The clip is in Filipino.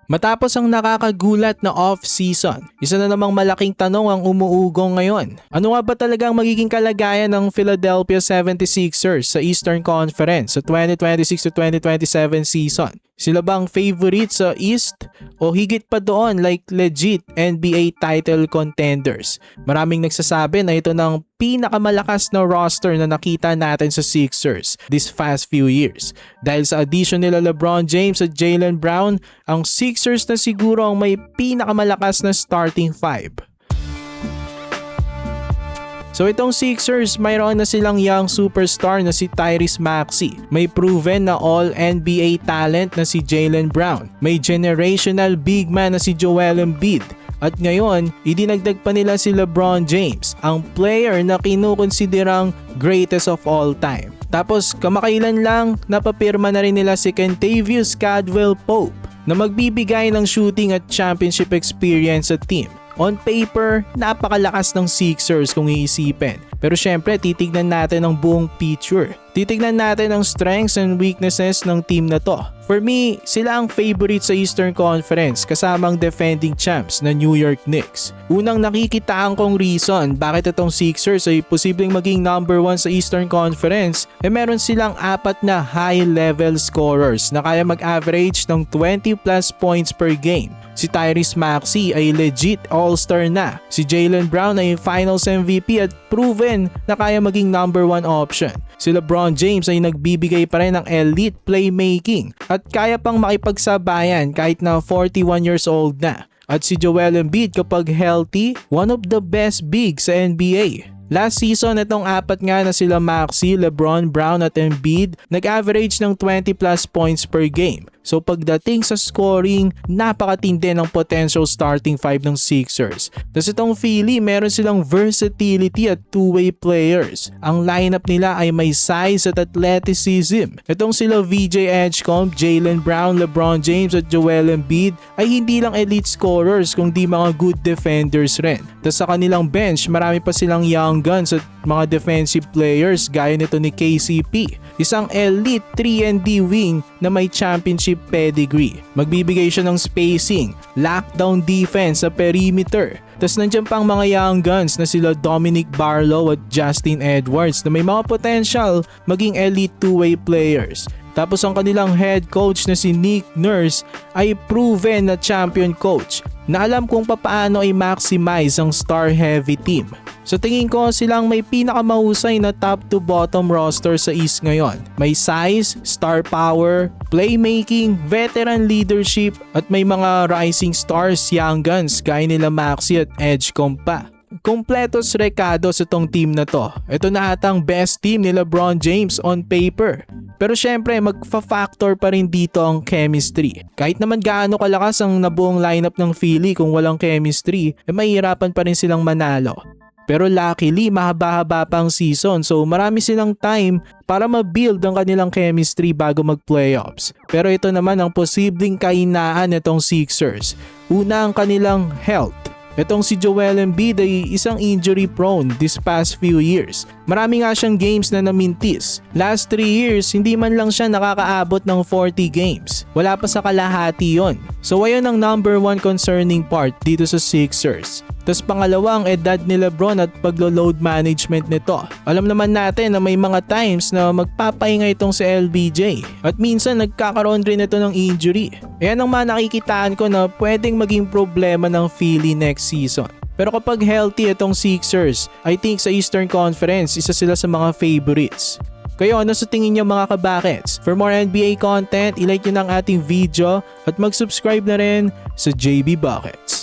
Matapos ang nakakagulat na off-season, isa na namang malaking tanong ang umuugong ngayon. Ano nga ba talagang magiging kalagayan ng Philadelphia 76ers sa Eastern Conference sa 2026 to 2027 season? Sila bang favorite sa East o higit pa doon like legit NBA title contenders? Maraming nagsasabi na ito ng pinakamalakas na roster na nakita natin sa Sixers this past few years. Dahil sa addition nila LeBron James at Jaylen Brown, ang Sixers na siguro ang may pinakamalakas na starting five. So itong Sixers, mayroon na silang young superstar na si Tyrese Maxey. May proven na all-NBA talent na si Jaylen Brown. May generational big man na si Joel Embiid. At ngayon, idinagdag pa nila si LeBron James, ang player na kinukonsiderang greatest of all time. Tapos kamakailan lang, napapirma na rin nila si Kentavious Caldwell-Pope na magbibigay ng shooting at championship experience sa team. On paper, napakalakas ng Sixers kung iisipin. Pero syempre, titignan natin ang buong picture. Titignan natin ang strengths and weaknesses ng team na to. For me, sila ang favorite sa Eastern Conference kasama ang defending champs na New York Knicks. Unang nakikitaan kong reason bakit itong Sixers ay posibleng maging number 1 sa Eastern Conference meron silang 4 na high-level scorers na kaya mag-average ng 20 plus points per game. Si Tyrese Maxey ay legit all-star na. Si Jaylen Brown ay finals MVP at proven na kaya maging number 1 option. Si LeBron James ay nagbibigay pa rin ng elite playmaking at kaya pang makipagsabayan kahit na 41 years old na. At si Joel Embiid kapag healthy, one of the best bigs sa NBA. Last season, itong 4 nga na sila Maxey, LeBron, Brown at Embiid nag-average ng 20 plus points per game. So pagdating sa scoring, napakatindi ng potential starting five ng Sixers. Tapos itong Philly, meron silang versatility at two-way players. Ang lineup nila ay may size at athleticism. Itong sila VJ Edgecomb, Jaylen Brown, LeBron James at Joel Embiid ay hindi lang elite scorers kundi mga good defenders rin. Tapos sa kanilang bench, marami pa silang young guns at mga defensive players gaya nito ni KCP. Isang elite 3-and-D wing na may championship pedigree. Magbibigay siya ng spacing, lockdown defense sa perimeter. Tapos nandiyan pang mga young guns na sila Dominic Barlow at Justin Edwards na may mga potential maging elite two-way players. Tapos ang kanilang head coach na si Nick Nurse ay proven na champion coach na alam kung paano i-maximize ang star-heavy team. So tingin ko silang may pinakamahusay na top to bottom roster sa East ngayon. May size, star power, playmaking, veteran leadership at may mga rising stars, young guns gaya nila Maxey at Edgecomb pa. Kompletos recados itong team na to. Ito na atang best team ni LeBron James on paper. Pero syempre magfa-factor pa rin dito ang chemistry. Kahit naman gaano kalakas ang nabuong lineup ng Philly kung walang chemistry, mahihirapan pa rin silang manalo. Pero luckily, mahaba-haba pa ang season so marami silang time para ma-build ang kanilang chemistry bago mag-playoffs. Pero ito naman ang posibleng kahinaan nitong Sixers. Una ang kanilang health. Itong si Joel Embiid ay isang injury prone this past few years. Marami nga siyang games na namintis. Last 3 years, hindi man lang siya nakakaabot ng 40 games. Wala pa sa kalahati yon. So ayun ang number 1 concerning part dito sa Sixers. Tapos pangalawa ang edad ni LeBron at paglo-load management nito. Alam naman natin na may mga times na magpapahinga itong si LBJ at minsan nagkakaroon rin ito ng injury. Ayan ang mga nakikitaan ko na pwedeng maging problema ng Philly next season. Pero kapag healthy itong Sixers, I think sa Eastern Conference, isa sila sa mga favorites. Kayo, ano sa tingin niyo mga kabakets? For more NBA content, ilike nyo ng ating video at mag-subscribe na rin sa JB Buckets.